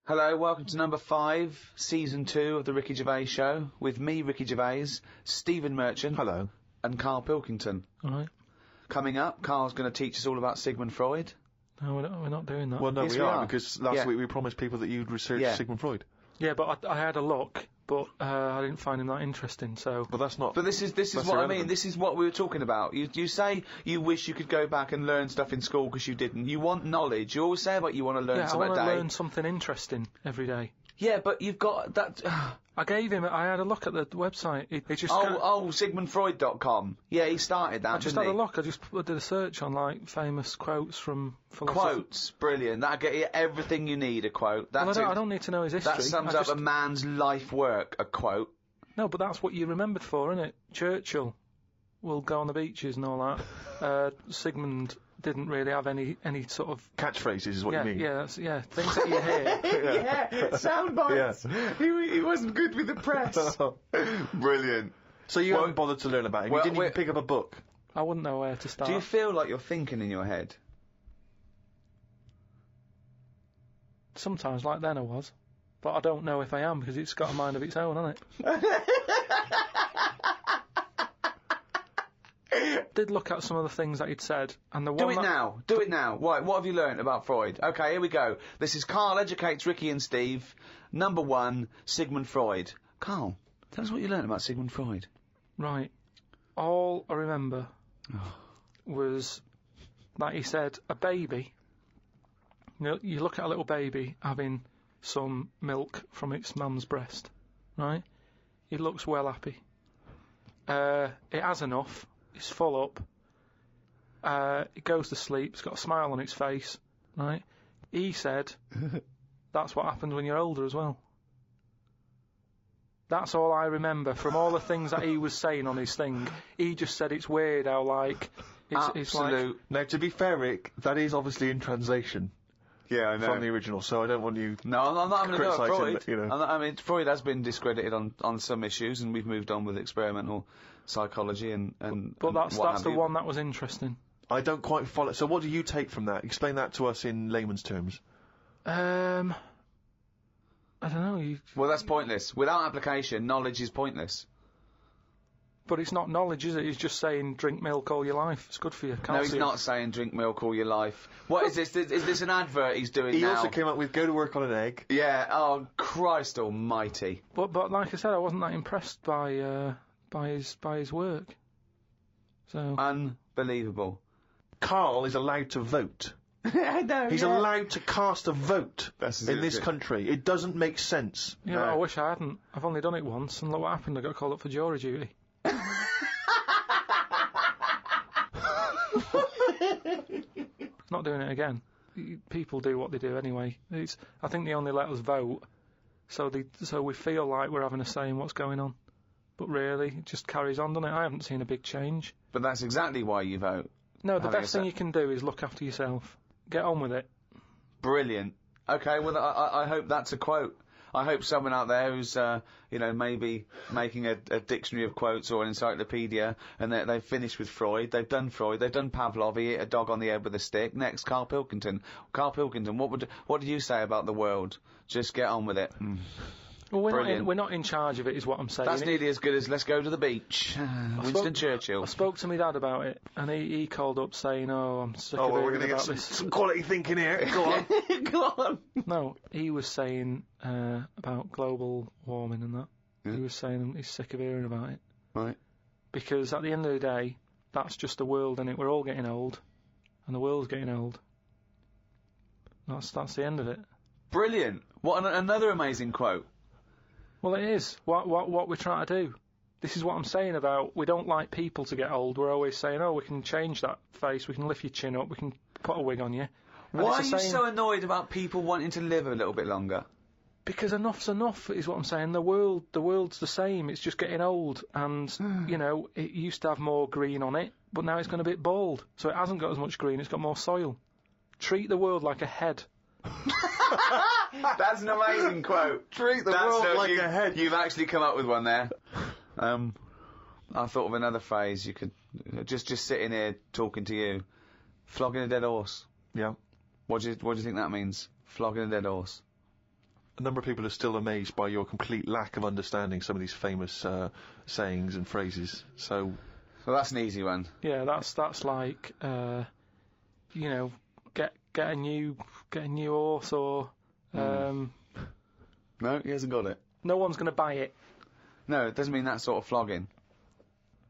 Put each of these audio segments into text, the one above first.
Hello, welcome to number 5, season 2 of the Ricky Gervais Show, with me, Ricky Gervais, Stephen Merchant. Hello. And Carl Pilkington. Alright. Coming up, Carl's going to teach us all about Sigmund Freud. No, we're not doing that. Well, no, Yes, we are, because last week we promised people that you'd research Sigmund Freud. Yeah, but I had a look, but I didn't find him that interesting, so... But that's not... But this is what irrelevant. I mean, this is what we were talking about. You say you wish you could go back and learn stuff in school because you didn't. You want knowledge. You always say about you want to learn something a day. I want to learn something interesting every day. Yeah, but you've got that... I had a look at the website. It just... SigmundFreud.com. Yeah, he started that, I just had a look. I just did a search on, like, famous quotes from philosophers. Quotes. Brilliant. That'll get you everything you need, a quote. I don't need to know his history. That sums up a man's life work, a quote. No, but that's what you're remembered for, isn't it? Churchill will go on the beaches and all that. Sigmund didn't really have any sort of... Catchphrases is what you mean. Yeah, things that you hear. Yeah, sound bites. Yeah. He wasn't good with the press. Brilliant. So you haven't bothered to learn about him? You didn't even pick up a book? I wouldn't know where to start. Do you feel like you're thinking in your head? Sometimes, like then I was. But I don't know if I am, because it's got a mind of its own, hasn't it? Did look at some of the things that he'd said, and the one Do it now. What have you learnt about Freud? Okay, here we go. This is Carl Educates Ricky and Steve. Number 1, Sigmund Freud. Carl, tell us what you learnt about Sigmund Freud. Right. All I remember was that he said a baby, you look at a little baby having some milk from its mum's breast, right? It looks well happy. It has enough. It's full up. It goes to sleep. It's got a smile on its face, right? He said that's what happens when you're older as well. That's all I remember from all the things that he was saying on his thing. He just said it's weird how, like... It's like... Now, to be fair, Rick, that is obviously in translation. Yeah, I know. From the original, so I don't want you... No, I'm not having a go at Freud. Him, I mean, Freud has been discredited on some issues, and we've moved on with experimental psychology and But that's the one that was interesting. I don't quite follow... So what do you take from that? Explain that to us in layman's terms. I don't know. Well, that's pointless. Without application, knowledge is pointless. But it's not knowledge, is it? He's just saying drink milk all your life. It's good for you. No, he's not saying drink milk all your life. What is this? Is this an advert he's doing now? He also came up with go to work on an egg. Yeah, oh, Christ almighty. But like I said, I wasn't that impressed by his work. So... Unbelievable. Carl is allowed to vote. I know, He's allowed to cast a vote in this good. country. It doesn't make sense. Yeah, I wish I hadn't. I've only done it once, and look what happened. I got called up for jury duty. Not doing it again. People do what they do anyway. I think they only let us vote, so we feel like we're having a say in what's going on. But really, it just carries on, doesn't it? I haven't seen a big change. But that's exactly why you vote. No, the best thing you can do is look after yourself. Get on with it. Brilliant. Okay, well, I hope that's a quote. I hope someone out there who's, maybe making a dictionary of quotes or an encyclopedia, and they've finished with Freud, they've done Pavlov, he hit a dog on the head with a stick. Next, Carl Pilkington. Carl Pilkington, what do you say about the world? Just get on with it. Well, we're not in charge of it, is what I'm saying. That's nearly as good as let's go to the beach. Winston Churchill. I spoke to my dad about it, and he called up saying, I'm sick of we're hearing going to about get this. some quality thinking here. Go on. Go on. No, he was saying about global warming and that. Yeah. He was saying he's sick of hearing about it. Right. Because at the end of the day, that's just the world, and we're all getting old, and the world's getting old. That's the end of it. Brilliant. What another amazing quote. Well, it is. What we're trying to do. This is what I'm saying about we don't like people to get old. We're always saying, we can change that face, we can lift your chin up, we can put a wig on you. And why are you so annoyed about people wanting to live a little bit longer? Because enough's enough, is what I'm saying. The world's the same. It's just getting old, and it used to have more green on it, but now it's gone a bit bald, so it hasn't got as much green. It's got more soil. Treat the world like a head. That's an amazing quote. Treat the world like a head. You've actually come up with one there. I thought of another phrase. You could just sitting here talking to you, flogging a dead horse. Yeah. What do you think that means? Flogging a dead horse. a number of people are still amazed by your complete lack of understanding some of these famous sayings and phrases. So, Well, that's an easy one. Yeah, that's like, you know, get a new horse, or No, he hasn't got it. no one's going to buy it No, it doesn't mean that sort of flogging.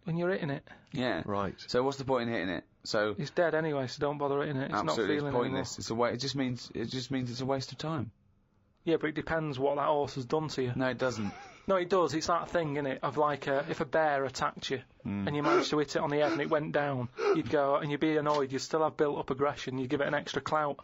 when you're hitting it. Yeah. right. So what's the point in hitting it? So It's dead anyway, so don't bother hitting it. It's absolutely, not feeling it's pointless. It's a it just means it's a waste of time. anymore. Yeah, but it depends what that horse has done to you. No, it doesn't. No, it does. It's that thing, innit, of like if a bear attacked you and you managed to hit it on the head and it went down, you'd go and you'd be annoyed. You'd still have built-up aggression. You'd give it an extra clout.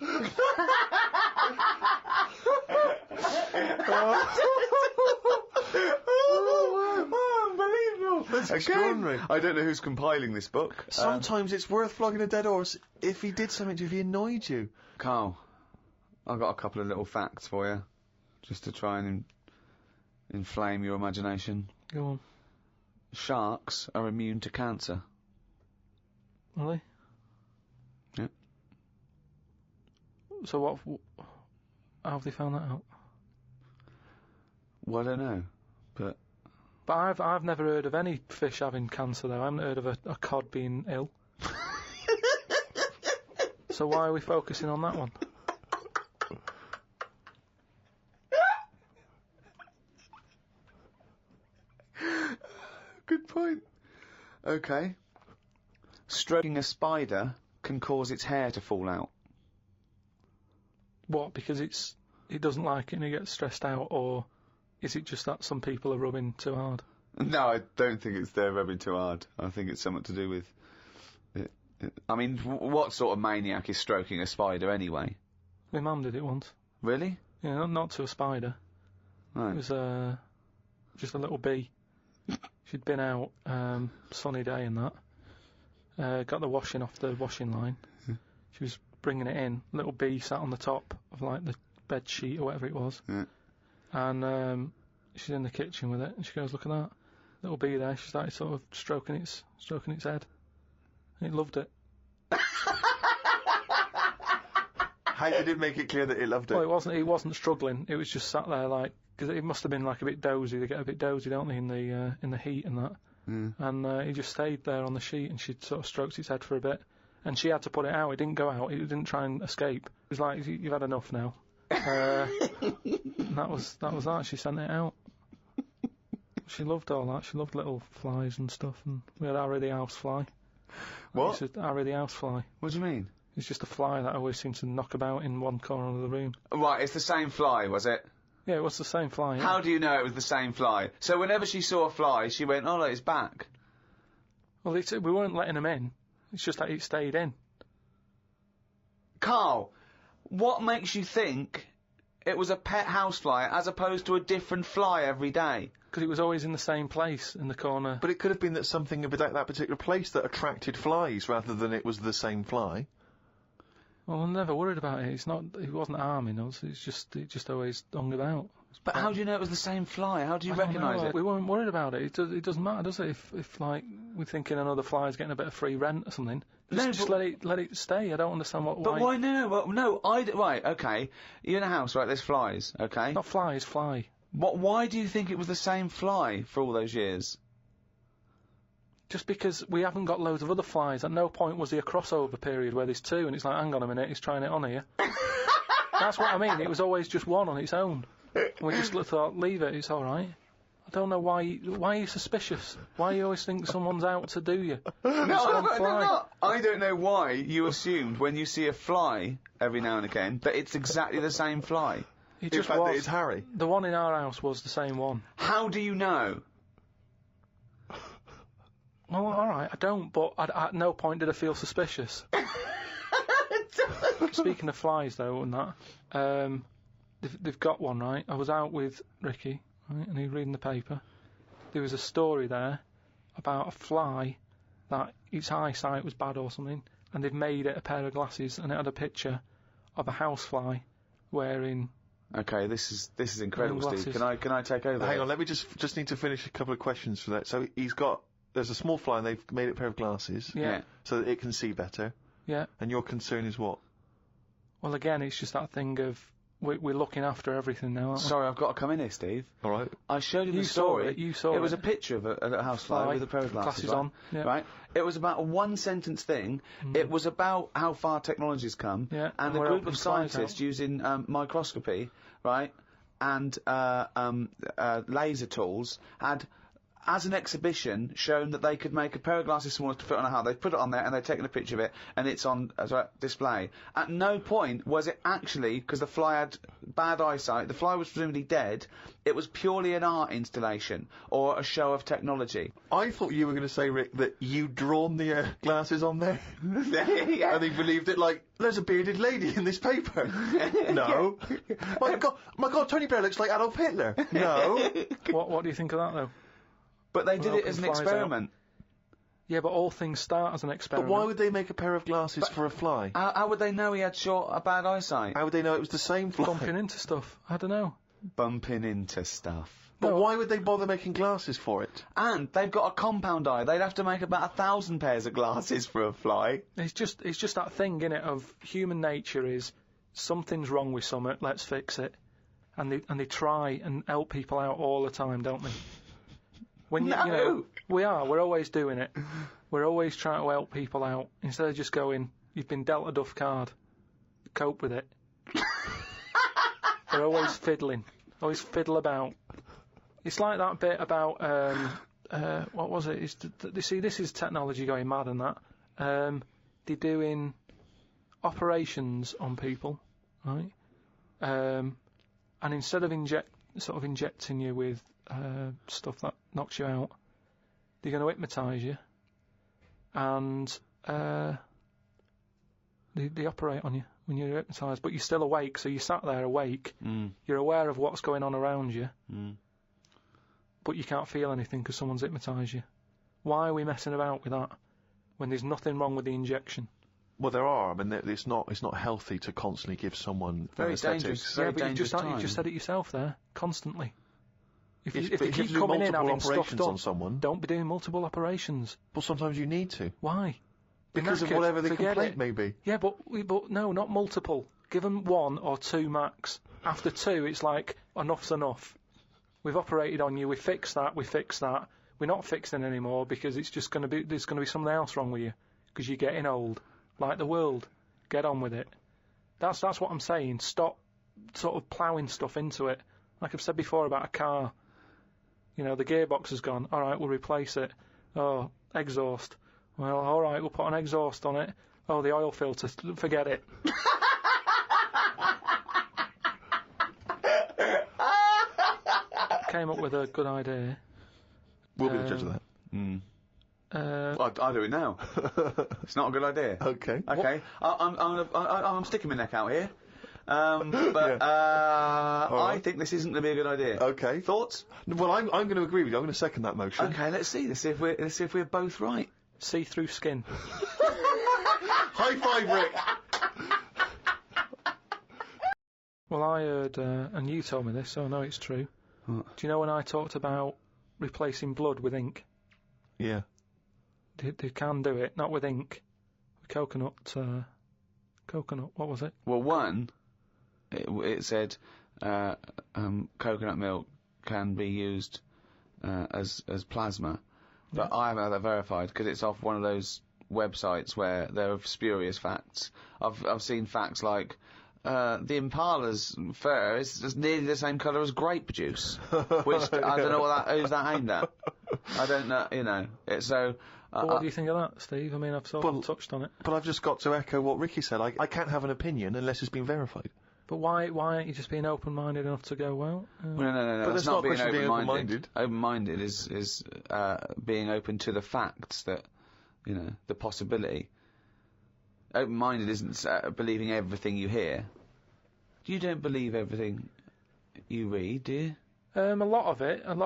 Unbelievable. That's extraordinary. I don't know who's compiling this book. Sometimes it's worth flogging a dead horse if he did something to you, if he annoyed you. Carl, I've got a couple of little facts for you, just to try and inflame your imagination. Go on. Sharks are immune to cancer. Are they? Yeah. So how have they found that out? Well, I don't know, but But I've never heard of any fish having cancer, though. I haven't heard of a cod being ill. So why are we focusing on that one? good point. Okay. Stroking a spider can cause its hair to fall out. What? Because it doesn't like it and it gets stressed out, or is it just that some people are rubbing too hard? No, I don't think it's they're rubbing too hard. I think it's something to do with I mean, what sort of maniac is stroking a spider anyway? My mum did it once. Really? Yeah, not to a spider. Right. It was just a little bee. She'd been out, sunny day and that. Got the washing off the washing line. She was bringing it in. Little bee sat on the top of like the bed sheet or whatever it was. Yeah. And she's in the kitchen with it, and she goes, "Look at that little bee there." She started sort of stroking its head. And it loved it. How did it make it clear that it loved it? Well, it wasn't struggling. It was just sat there like, because it must have been like a bit dozy. They get a bit dozy, don't they, in the heat and that. Mm. And he just stayed there on the sheet, and she sort of stroked its head for a bit, and she had to put it out. It didn't go out. It didn't try and escape. It was like, "You've had enough now." And that was that. She sent it out. She loved all that. She loved little flies and stuff. And we had Harry the housefly. What? Harry the housefly. What do you mean? It's just a fly that always seems to knock about in one corner of the room. Right, it's the same fly, was it? Yeah, it was the same fly. Yeah. How do you know it was the same fly? So whenever she saw a fly, she went, "Oh, look, it's back." Well, we weren't letting him in. It's just that it stayed in. Carl, what makes you think it was a pet housefly as opposed to a different fly every day? Because it was always in the same place in the corner. But it could have been that something about that particular place that attracted flies rather than it was the same fly. Well, I'm never worried about it. It wasn't harming us. It just always hung about. But how do you know it was the same fly? How do you recognise it? We weren't worried about it. It doesn't matter, does it? If like we're thinking another fly's getting a bit of free rent or something, just let it stay. I don't understand why. But why no? Well, no, right, okay. You're in a house, right? There's flies, okay? Not flies, fly. Why do you think it was the same fly for all those years? Just because we haven't got loads of other flies. At no point was there a crossover period where there's two, and it's like, hang on a minute, he's trying it on here. That's what I mean. It was always just one on its own. And we just thought, leave it, it's all right. I don't know why are you suspicious? Why you always think someone's out to do you? No, I'm not. I don't know why you assumed when you see a fly every now and again that it's exactly the same fly. It just In fact, was. that it's Harry. The one in our house was the same one. How do you know? Well, all right, I don't, but at no point did I feel suspicious. Speaking of flies, though, and that, they've got one, right? I was out with Ricky, right, and he was reading the paper. There was a story there about a fly that its eyesight was bad or something, and they've made it a pair of glasses, and it had a picture of a housefly wearing. Okay, this is incredible, Glasses. Steve. Can I take over? Hang on, let me just need to finish a couple of questions for that. So there's a small fly and they've made it a pair of glasses. Yeah. So that it can see better. Yeah. And your concern is what? Well, again, it's just that thing of we're looking after everything now, aren't we? Sorry, I've got to come in here, Steve. All right. I showed you the You story. saw it, you saw It was it. a picture of a housefly with a pair of glasses Glasses on, yeah. Right? It was about a one-sentence thing. It was about how far technology's come. Yeah, And and a we're group helping of flies scientists out. using microscopy, right, and laser tools had, as an exhibition, shown that they could make a pair of glasses smaller to fit on a hat. They put it on there and they'd taken a picture of it, and it's on as a display. At no point was it actually, because the fly had bad eyesight, the fly was presumably dead, it was purely an art installation, or a show of technology. I thought you were going to say, Rick, that you'd drawn the glasses on there. Yeah. And he believed it like, there's a bearded lady in this paper. No. My God, Tony Blair looks like Adolf Hitler. No. What do you think of that, though? But they did Well, it as an flies out. experiment. Yeah, but all things start as an But experiment. why would they make a pair of glasses for a fly? How would they know he had bad eyesight? How would they know it was the same fly? Bumping into stuff? I don't know. Bumping into stuff. But No. why would they bother making glasses for it? And they've got a compound eye. They'd have to make about 1,000 pairs of glasses for a fly. It's just that thing, innit, of human nature is something's wrong with something, let's fix it. And they try and help people out all the time, don't they? When you know, we're always doing it. We're always trying to help people out instead of just going, you've been dealt a duff card, cope with it. They're always fiddling, always fiddle about. It's like that bit about what was it? See, this is technology going mad and that. They're doing operations on people, right? And instead of injecting you with stuff that knocks you out, they're going to hypnotise you, and they operate on you when you're hypnotised, but you're still awake, so you sat there awake, you're aware of what's going on around you, but you can't feel anything because someone's hypnotised you. Why are we messing about with that when there's nothing wrong with the injection? Well, there are. I mean, it's not healthy to constantly give someone Very anesthetics. dangerous. Yeah, Very but dangerous you just said it yourself there, constantly. If But they if you keep do coming in multiple having stuff operations done, on someone, don't be doing multiple operations. well, sometimes you need to Why? because of Knackered, whatever the forget complaint it. may be. Yeah, but no, not multiple. Give them 1 or 2 max. After 2, it's like, enough's enough. We've operated on you, we fixed that. We're not fixing anymore because it's just going to be, there's going to be something else wrong with you because you're getting old. Like the world. Get on with it. That's what I'm saying. Stop sort of ploughing stuff into it. Like I've said before about a car. You know, the gearbox has gone. All right, we'll replace it. Oh, exhaust. Well, all right, we'll put an exhaust on it. Oh, the oil filter. Forget it. Came up with a good idea. We'll be the judge of that. I'll do it now. It's not a good idea. Okay. Okay. I'm sticking my neck out here. But right. I think this isn't going to be a good idea. Okay. Thoughts? Well, I'm going to agree with you. I'm going to second that motion. Okay, let's see if we're both right. See-through skin. High five, Rick. Well, I heard, and you told me this, so I know it's true. What? Do you know when I talked about replacing blood with ink? Yeah. They can do it, not with ink. With coconut, what was it? Well, one, it said coconut milk can be used as plasma, but I haven't had that verified because it's off one of those websites where there are spurious facts. I've seen facts like the impala's fur is just nearly the same colour as grape juice, which I don't know who's that aimed at. I don't know, you know. So. But what do you think of that, Steve? I mean, I've sort of touched on it. But I've just got to echo what Ricky said. I can't have an opinion unless it's been verified. But why aren't you just being open-minded enough to go, well... No. But That's that's not not a being question of being open-minded. Open-minded is being open to the facts that, you know, the possibility. Open-minded isn't believing everything you hear. You don't believe everything you read, do you? A lot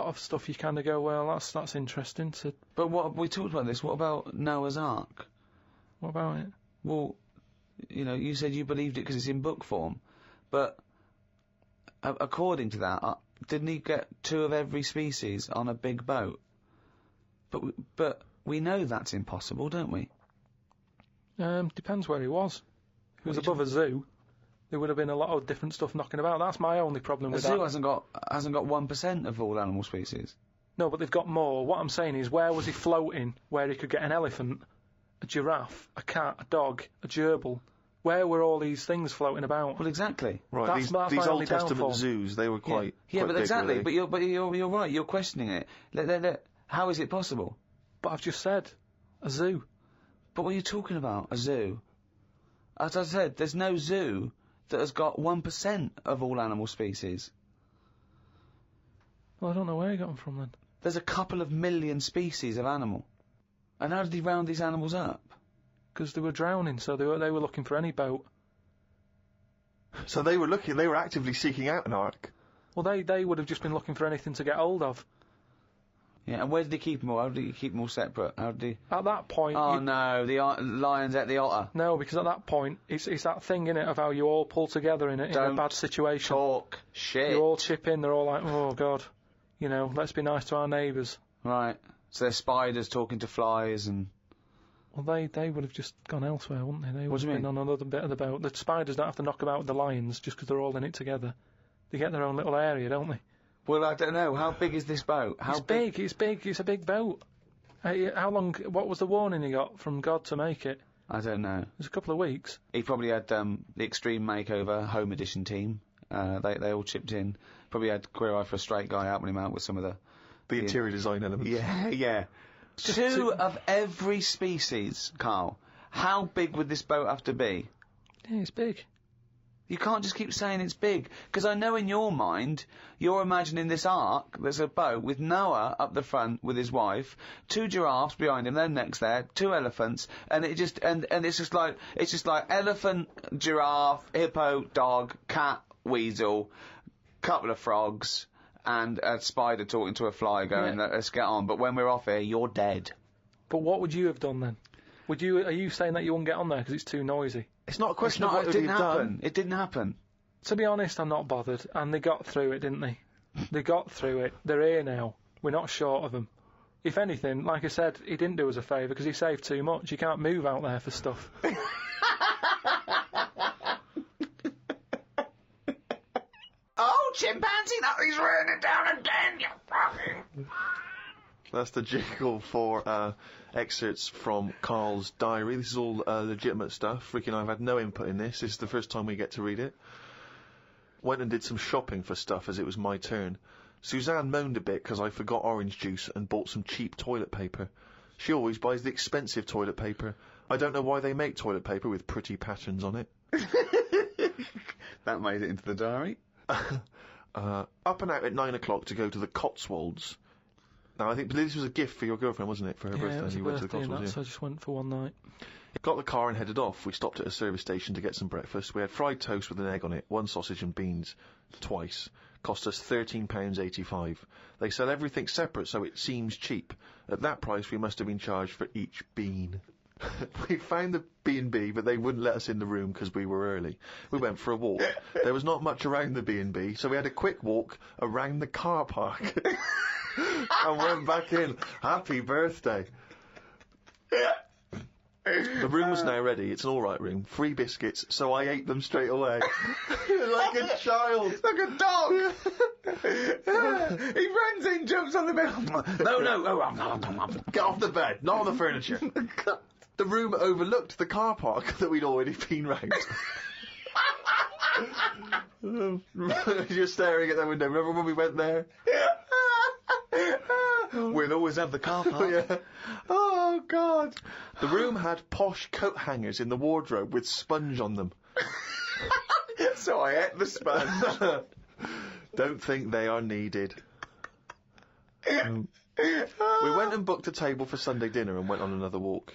of stuff you kind of go, well, that's interesting. But what we talked about this. What about Noah's Ark? What about it? Well, you know, you said you believed it because it's in book form, but according to that, didn't he get 2 of every species on a big boat? But we know that's impossible, don't we? Depends where he was. If he was above a zoo, there would have been a lot of different stuff knocking about. That's my only problem A with zoo that. hasn't got 1% of all animal species. No, but they've got more. What I'm saying is, where was he floating where he could get an elephant, a giraffe, a cat, a dog, a gerbil? Where were all these things floating about? Well, exactly. Right, That's my these only Old Testament downfall. zoos, they were quite Yeah, quite but big, exactly. really. But you're right. You're questioning it. How is it possible? But I've just said, a zoo. But what are you talking about? A zoo? As I said, there's no zoo that has got 1% of all animal species. Well, I don't know where he got them from then. There's a couple of million species of animal. And how did he round these animals up? Because they were drowning, so they were looking for any boat. So they were actively seeking out an ark. Well, they would have just been looking for anything to get hold of. Yeah, and where did he keep them all? How did he keep them all separate? How did he... At that point... Oh, no, the lions ate the otter. No, because at that point, it's that thing, innit, of how you all pull together in a bad situation. Talk shit. You all chip in, they're all like, oh, God, you know, let's be nice to our neighbours. Right. So there's spiders talking to flies and... Well, they would have just gone elsewhere, wouldn't they? They would What do you have been mean? on another bit of the boat. The spiders don't have to knock about with the lions just because they're all in it together. They get their own little area, don't they? Well, I don't know. How big is this boat? How It's big, it's a big boat. How long, what was the warning he got from God to make it? I don't know. It was a couple of weeks. He probably had the Extreme Makeover Home Edition team. They all chipped in. Probably had Queer Eye for a Straight Guy helping him out with some of The interior design elements. Yeah. Two of every species, Carl. How big would this boat have to be? Yeah, it's big. You can't just keep saying it's big, because I know in your mind, you're imagining this ark, there's a boat with Noah up the front with his wife, 2 giraffes behind him, then next there, 2 elephants, and it just, and it's just like elephant, giraffe, hippo, dog, cat, weasel, couple of frogs, and a spider talking to a fly going, let's get on, but when we're off here, you're dead. But what would you have done then? Are you saying that you wouldn't get on there because it's too noisy? It's not a question It's not, of what it didn't you've happen. done. It didn't happen. To be honest, I'm not bothered. And they got through it, didn't they? They got through it. They're here now. We're not short of them. If anything, like I said, he didn't do us a favour because he saved too much. You can't move out there for stuff. Oh, chimpanzee, that is raining down again, you fucking... That's the jingle for excerpts from Carl's diary. This is all legitimate stuff. Ricky and I have had no input in this. This is the first time we get to read it. Went and did some shopping for stuff as it was my turn. Suzanne moaned a bit because I forgot orange juice and bought some cheap toilet paper. She always buys the expensive toilet paper. I don't know why they make toilet paper with pretty patterns on it. That made it into the diary. Up and out at 9 o'clock to go to the Cotswolds. Now, I think this was a gift for your girlfriend, wasn't it, for her birthday? Yeah, it was a You went to the birthday and Cotswolds, so I just went for one night. Got the car and headed off. We stopped at a service station to get some breakfast. We had fried toast with an egg on it, 1 sausage and beans, twice. Cost us £13.85. They sell everything separate, so it seems cheap. At that price, we must have been charged for each bean. We found the B&B, but they wouldn't let us in the room because we were early. We went for a walk. There was not much around the B&B, so we had a quick walk around the car park and went back in. Happy birthday. The room was now ready. It's an alright room. 3 biscuits, so I ate them straight away. Like a child. Like a dog! He runs in, jumps on the bed. No. Get off the bed, not on the furniture. The room overlooked the car park that we'd already been round. You're staring at that window. Remember when we went there? We'll always have the car park. Yeah. Oh, God. The room had posh coat hangers in the wardrobe with sponge on them. So I ate the sponge. Don't think they are needed. We went and booked a table for Sunday dinner and went on another walk.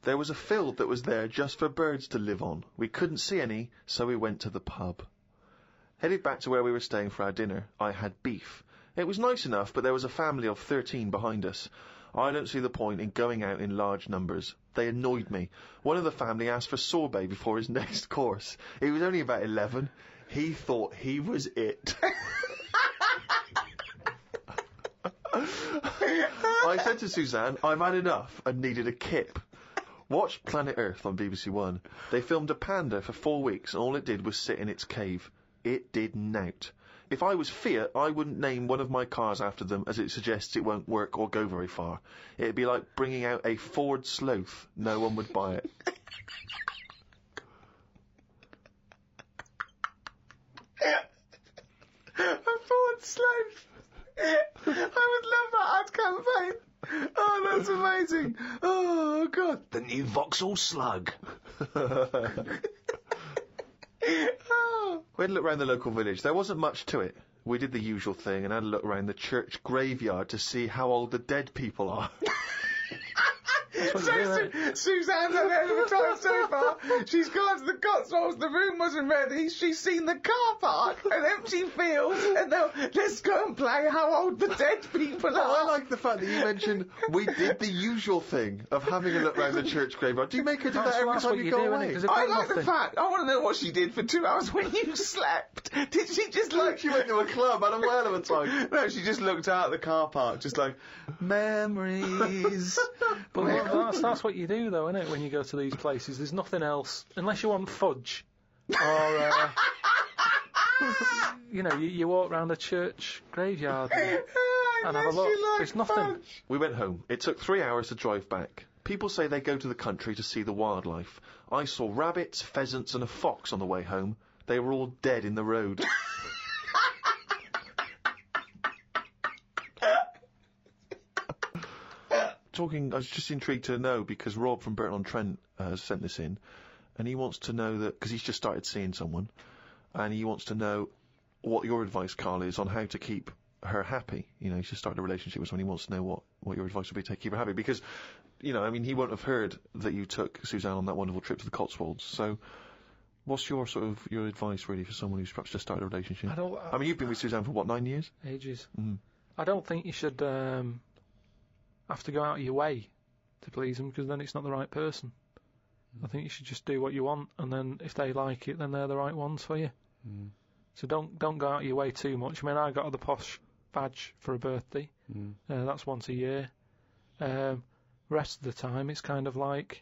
There was a field that was there just for birds to live on. We couldn't see any, so we went to the pub. Headed back to where we were staying for our dinner. I had beef. It was nice enough, but there was a family of 13 behind us. I don't see the point in going out in large numbers. They annoyed me. One of the family asked for sorbet before his next course. He was only about 11. He thought he was it. I said to Suzanne, I've had enough and needed a kip. Watch Planet Earth on BBC One. They filmed a panda for 4 weeks and all it did was sit in its cave. It did nout. If I was Fiat, I wouldn't name one of my cars after them as it suggests it won't work or go very far. It'd be like bringing out a Ford Sloth. No one would buy it. A Ford Sloth. I would love that ad campaign. Oh, that's amazing. Oh, God. The new Vauxhall Slug. Oh. We had a look around the local village. There wasn't much to it. We did the usual thing and had a look around the church graveyard to see how old the dead people are. Suzanne's had a hell of a time so far. She's gone to the Cotswolds, the room wasn't ready, she's seen the car park, an empty field, and now let's go and play how old the dead people are. I like the fact that you mentioned we did the usual thing of having a look round the church graveyard. Do you make her do that every time you go away? I like the fact. I want to know what she did for 2 hours when you slept. Did she just like... She went to a club, had a whale of a time. No, she just looked out at the car park, just like, memories. But that's what you do, though, isn't it, when you go to these places? There's nothing else, unless you want fudge. Or, you walk round a church graveyard and have a look. There's nothing. Fudge. We went home. It took 3 hours to drive back. People say they go to the country to see the wildlife. I saw rabbits, pheasants and a fox on the way home. They were all dead in the road. I was just intrigued to know, because Rob from Burton-on-Trent has sent this in, and he wants to know that, because he's just started seeing someone, and he wants to know what your advice, Carl, is on how to keep her happy. You know, he's just started a relationship with someone, he wants to know what your advice would be to keep her happy, because, he won't have heard that you took Suzanne on that wonderful trip to the Cotswolds, so what's your advice, really, for someone who's perhaps just started a relationship? I mean, you've been with Suzanne for, 9 years? Ages. Mm. I don't think you should... have to go out of your way to please them, because then it's not the right person. I think you should just do what you want, and then if they like it, then they're the right ones for you. So don't go out of your way too much. I mean, I got the posh badge for a birthday. That's once a year. Rest of the time, it's kind of like,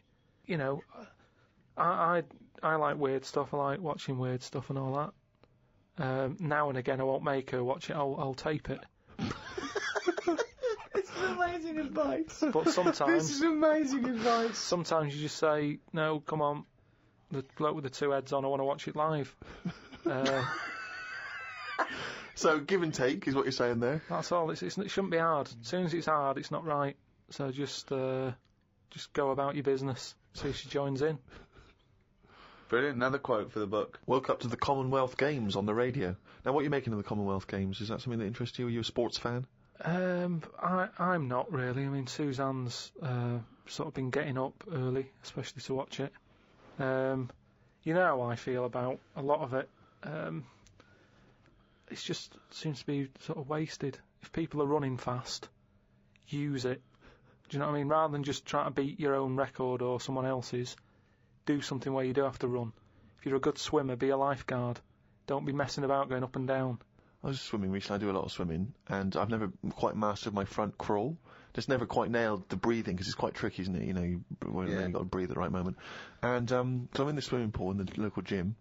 I like weird stuff. I like watching weird stuff and all that. Now and again, I won't make her watch it. I'll tape it. This is amazing advice. But sometimes... This is amazing advice. Sometimes you just say, no, come on, the bloke with the 2 heads on, I want to watch it live. So, give and take is what you're saying there. That's all. It shouldn't be hard. As soon as it's hard, it's not right. So just go about your business. See if she joins in. Brilliant. Another quote for the book. Woke up to the Commonwealth Games on the radio. Now, what are you making of the Commonwealth Games? Is that something that interests you? Are you a sports fan? I'm not really. I mean, Suzanne's sort of been getting up early, especially to watch it. You know how I feel about a lot of it. It just seems to be sort of wasted. If people are running fast, use it. Do you know what I mean? Rather than just trying to beat your own record or someone else's, do something where you do have to run. If you're a good swimmer, be a lifeguard. Don't be messing about going up and down. I was swimming recently. I do a lot of swimming, and I've never quite mastered my front crawl. Just never quite nailed the breathing, because it's quite tricky, isn't it? You've got to breathe at the right moment. And so I'm in the swimming pool in the local gym,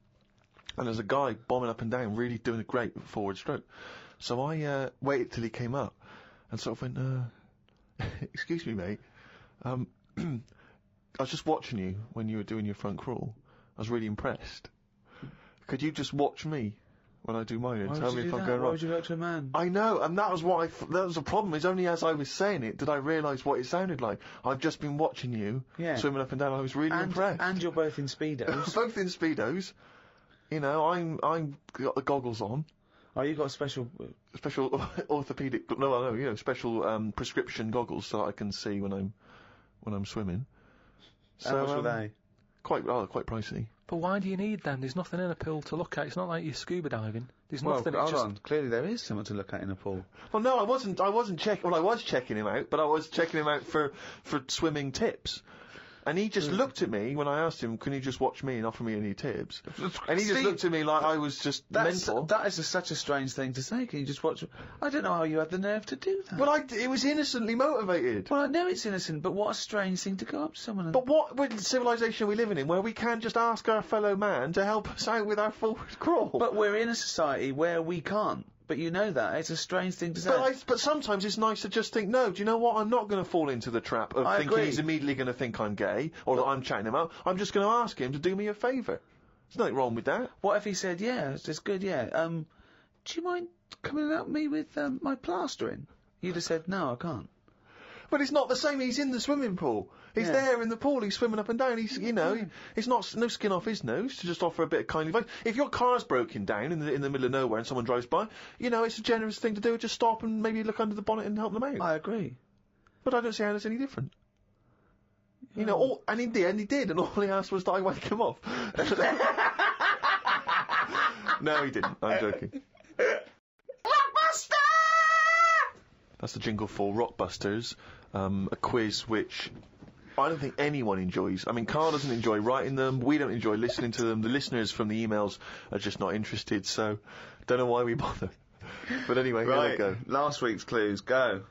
and there's a guy bombing up and down, really doing a great forward stroke. So I waited till he came up, and sort of went, excuse me, mate. I was just watching you when you were doing your front crawl. I was really impressed. Could you just watch me when I do mine and tell me if I'm going wrong? Why would you go to a man? I know, and that was what that was the problem. Is only as I was saying it did I realise what it sounded like. I've just been watching you swimming up and down. I was really impressed. And you're both in Speedos. Both in Speedos. I'm got the goggles on. Oh, you got special orthopedic, special prescription goggles so that I can see when I'm swimming. How much were they? Quite pricey. But why do you need them? There's nothing in a pool to look at. It's not like you're scuba diving. There's nothing. Hold on. Clearly there is something to look at in a pool. Well, no, I wasn't checking. Well, I was checking him out, but I was checking him out for swimming tips. And he just looked at me when I asked him, can you just watch me and offer me any tips? And he just looked at me like I was just mental. That is such a strange thing to say. Can you just watch... I don't know how you had the nerve to do that. Well, it was innocently motivated. Well, I know it's innocent, but what a strange thing to go up to someone and... But what civilization are we living in where we can't just ask our fellow man to help us out with our forward crawl? But we're in a society where we can't. But you know that. It's a strange thing to say. But sometimes it's nice to just think, no, do you know what? I'm not going to fall into the trap of thinking he's immediately going to think I'm gay or that I'm chatting him up. I'm just going to ask him to do me a favour. There's nothing wrong with that. What if he said, yeah, it's good, yeah. Do you mind coming and help me with my plastering? You'd have said, no, I can't. But it's not the same. He's in the swimming pool. He's there in the pool. He's swimming up and down. He's, it's not no skin off his nose to just offer a bit of kindly advice. If your car's broken down in the middle of nowhere and someone drives by, it's a generous thing to do. Just stop and maybe look under the bonnet and help them out. I agree. But I don't see how that's any different. And in the end he did, and all he asked was that I wake him off. No, he didn't. I'm joking. That's the jingle for Rockbusters, a quiz which I don't think anyone enjoys. I mean, Carl doesn't enjoy writing them, we don't enjoy listening to them, the listeners from the emails are just not interested, so don't know why we bother. But anyway, here we go. Last week's clues, go.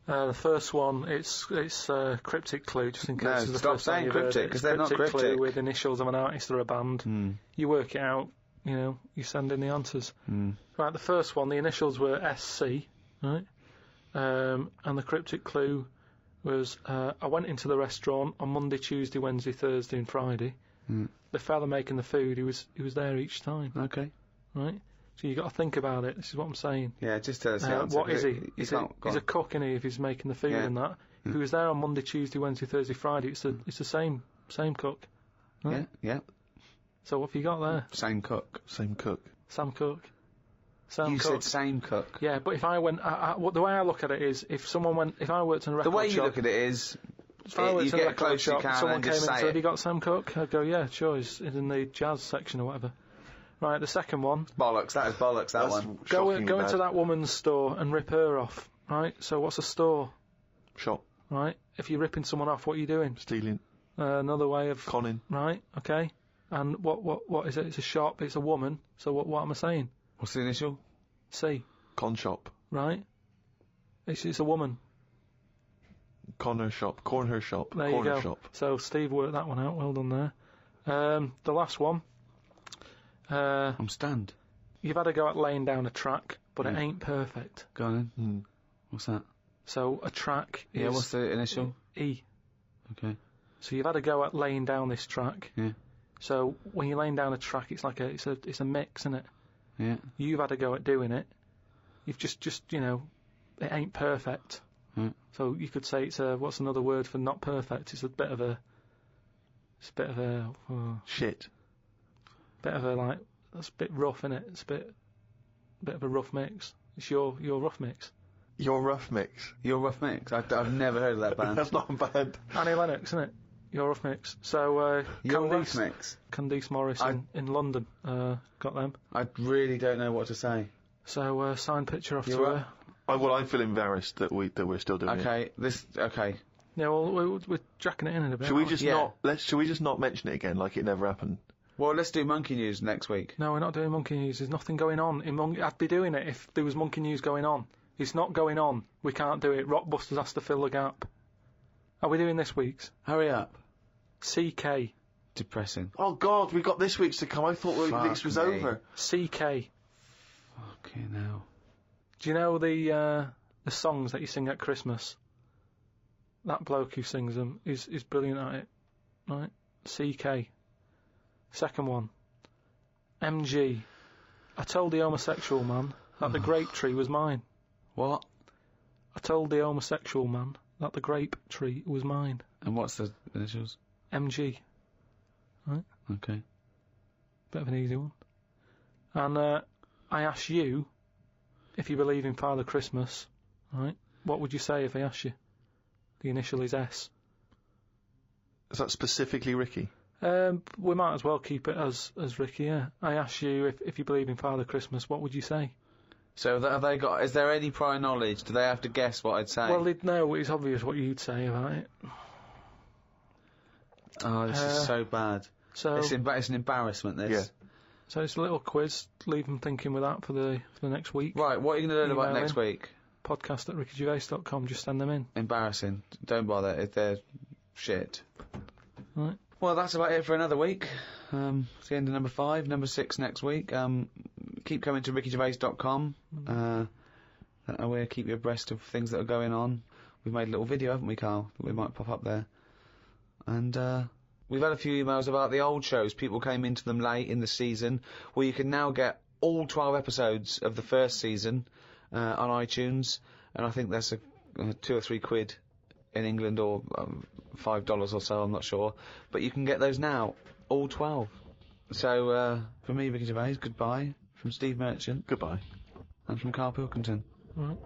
The first one, it's cryptic clue, just in case. No, it's the stop first time saying you've heard cryptic, it. because they're not Cryptic cryptic. clue with initials of an artist or a band. You work it out, you send in the answers. Right, the first one, the initials were SC, right? And the cryptic clue was, I went into the restaurant on Monday, Tuesday, Wednesday, Thursday and Friday. The fella making the food, he was there each time. Okay. Right? So you got to think about it. This is what I'm saying. Yeah, just tell us the answer. What is he? He's a cook, isn't he, if he's making the food and that. If he was there on Monday, Tuesday, Wednesday, Thursday, Friday, it's the same cook. Right? Yeah. So what have you got there? Same cook. Sam Cook. You said same cook. Yeah, but if I went, the way I look at it is, if I worked in a record shop... The way you look at it is, if I worked in a record shop, someone came in and said, have you it. got Sam Cook? I'd go, yeah, sure, he's in the jazz section or whatever. Right, the second one. Bollocks, that is bollocks, that one. Go into that woman's store and rip her off, right? So what's a store? Shop. Right? If you're ripping someone off, what are you doing? Stealing. Another way of... Conning. Right, okay. And what is it? It's a shop, it's a woman, so what am I saying? What's the initial? C. Con shop. Right? It's a woman. Corn her shop. There you go. Shop. So Steve worked that one out, well done there. The last one. I'm stunned. You've had a go at laying down a track, but it ain't perfect. Go on then. What's that? So a track is... Yeah, what's the initial? E. Okay. So you've had a go at laying down this track. Yeah. So when you're laying down a track, it's like it's a mix, isn't it? Yeah. You've had a go at doing it. You've just it ain't perfect. So you could say it's what's another word for not perfect? It's a bit of a shit. Bit of a that's a bit rough, isn't it? It's a bit of a rough mix. It's your rough mix. Your rough mix. Your rough mix. I've never heard of that band. That's not bad. Annie Lennox, isn't it? Your rough mix. So Your rough mix. Candice Morris in London. Got them. I really don't know what to say. So signed picture off to her. I feel embarrassed that we're still doing it. Okay. Yeah, well, we're jacking it in a bit. Should we just not mention it again like it never happened? Well, let's do Monkey News next week. No, we're not doing Monkey News. There's nothing going on. I'd be doing it if there was Monkey News going on. It's not going on. We can't do it. Rockbusters has to fill the gap. Are we doing this week's? Hurry up. CK. Depressing. Oh, God, we got this week's to come. I thought this was over. CK. Okay, now. Do you know the songs that you sing at Christmas? That bloke who sings them is brilliant at it. Right? CK. Second one. MG. I told the homosexual man that the grape tree was mine. What? I told the homosexual man that the grape tree was mine. And what's the initials? MG. Right? Okay. Bit of an easy one. And I ask you if you believe in Father Christmas, right? What would you say if I asked you? The initial is S. Is that specifically Ricky? We might as well keep it as Ricky, yeah. I ask you if you believe in Father Christmas, what would you say? So have they got... Is there any prior knowledge? Do they have to guess what I'd say? Well, they'd know. It's obvious what you'd say about it. Oh, this is so bad. So It's an embarrassment, this. Yeah. So it's a little quiz. Leave them thinking with that for the next week. Right, what are you going to learn about Email next in. week? Podcast at rickygervais.com. Just send them in. Embarrassing. Don't bother if they're shit. Right. Well, that's about it for another week. It's the end of number 5, number 6 next week. Keep coming to rickygervais.com. That way keep you abreast of things that are going on. We've made a little video, haven't we, Carl? That we might pop up there. And we've had a few emails about the old shows. People came into them late in the season, where you can now get all 12 episodes of the first season on iTunes. And I think that's a 2 or 3 quid in England, or $5 or so, I'm not sure. But you can get those now, all 12. So, from me, Ricky Gervais, goodbye. From Steve Merchant. Goodbye. And from Carl Pilkington. Right.